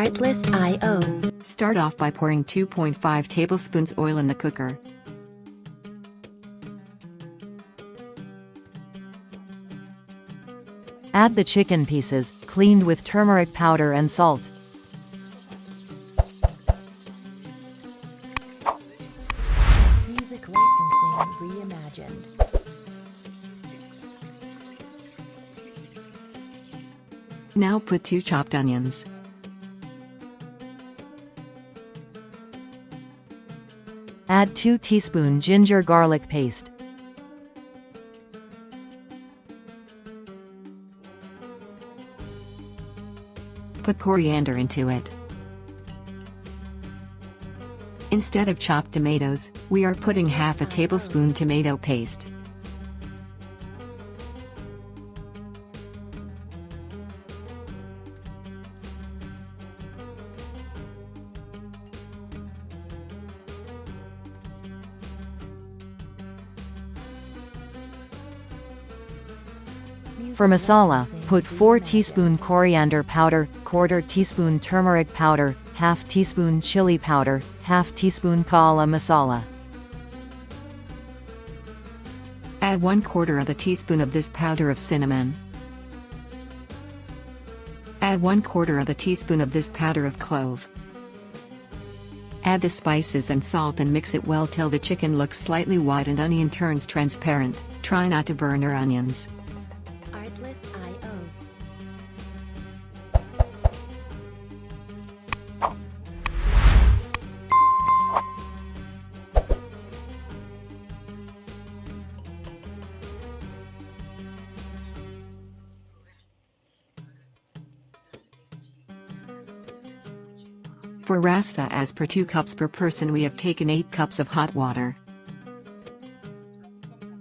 𝙤𝙪𝙜𝙚. Start off by pouring 2.5 tablespoons oil in the cooker. Add the chicken pieces, cleaned with turmeric powder and salt. Music licensing reimagined. Now put 2 chopped onions. Add 2 teaspoon ginger garlic paste. Put coriander into it. Instead of chopped tomatoes, we are putting half a tablespoon tomato paste. For masala, put 4 teaspoon coriander powder, quarter teaspoon turmeric powder, half teaspoon chili powder, half teaspoon kala masala. Add 1/4 of a teaspoon of this powder of cinnamon. Add 1/4 of a teaspoon of this powder of clove. Add the spices and salt and mix it well till the chicken looks slightly white and onion turns transparent. Try not to burn your onions. 𝙤𝙪𝙜𝙚. For rassa, as per 2 cups per person, we have taken 8 cups of hot water.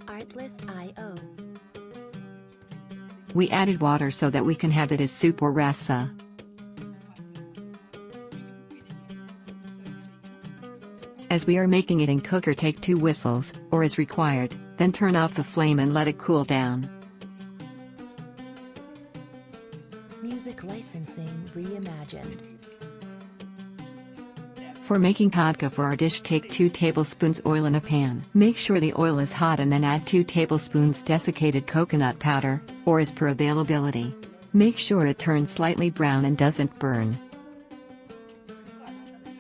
𝙤𝙪𝙜𝙚. We added water so that we can have it as soup or rassa. As we are making it in cooker, take 2 whistles, or as required, then turn off the flame and let it cool down. Music licensing reimagined. For making tadka for our dish, take 2 tablespoons oil in a pan. Make sure the oil is hot and then add 2 tablespoons desiccated coconut powder, or as per availability. Make sure it turns slightly brown and doesn't burn.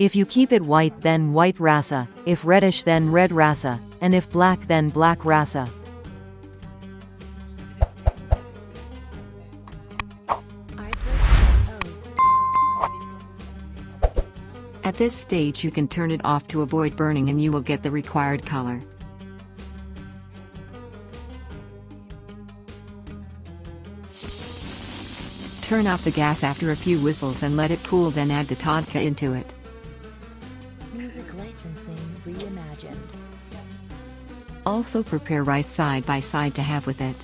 If you keep it white, then white rassa, if reddish, then red rassa, and if black, then black rassa. At this stage you can turn it off to avoid burning and you will get the required color. Turn off the gas after a few whistles and let it cool, then add the tadka into it. Music licensing reimagined. Also prepare rice side by side to have with it.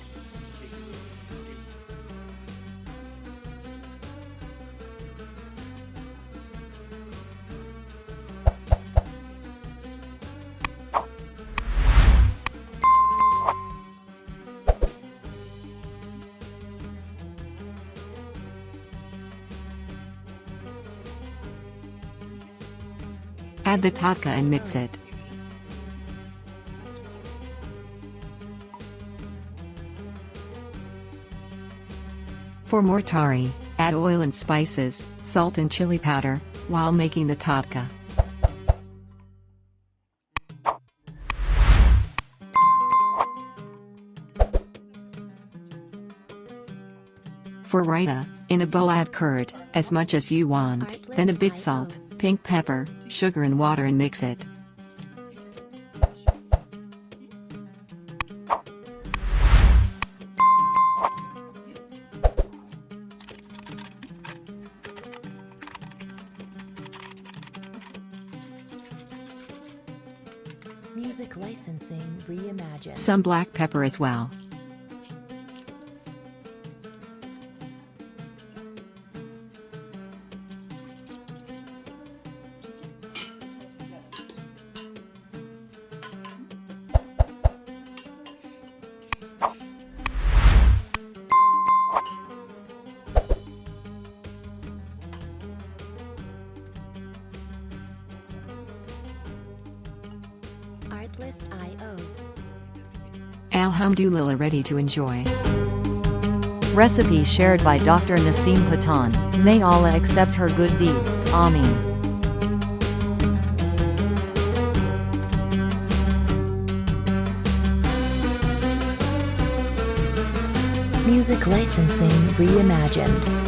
Add the tadka and mix it. For more tari, add oil and spices, salt and chili powder, while making the tadka. For raita, in a bowl add curd, as much as you want, then a bit salt, pink pepper, sugar and water and mix it. Music licensing reimagined. Some black pepper as well. 𝙤𝙪𝙜𝙜. Alhamdulillah, ready to enjoy. Recipe shared by Dr. Naseem Patan. May Allah accept her good deeds. Ameen. Music licensing reimagined.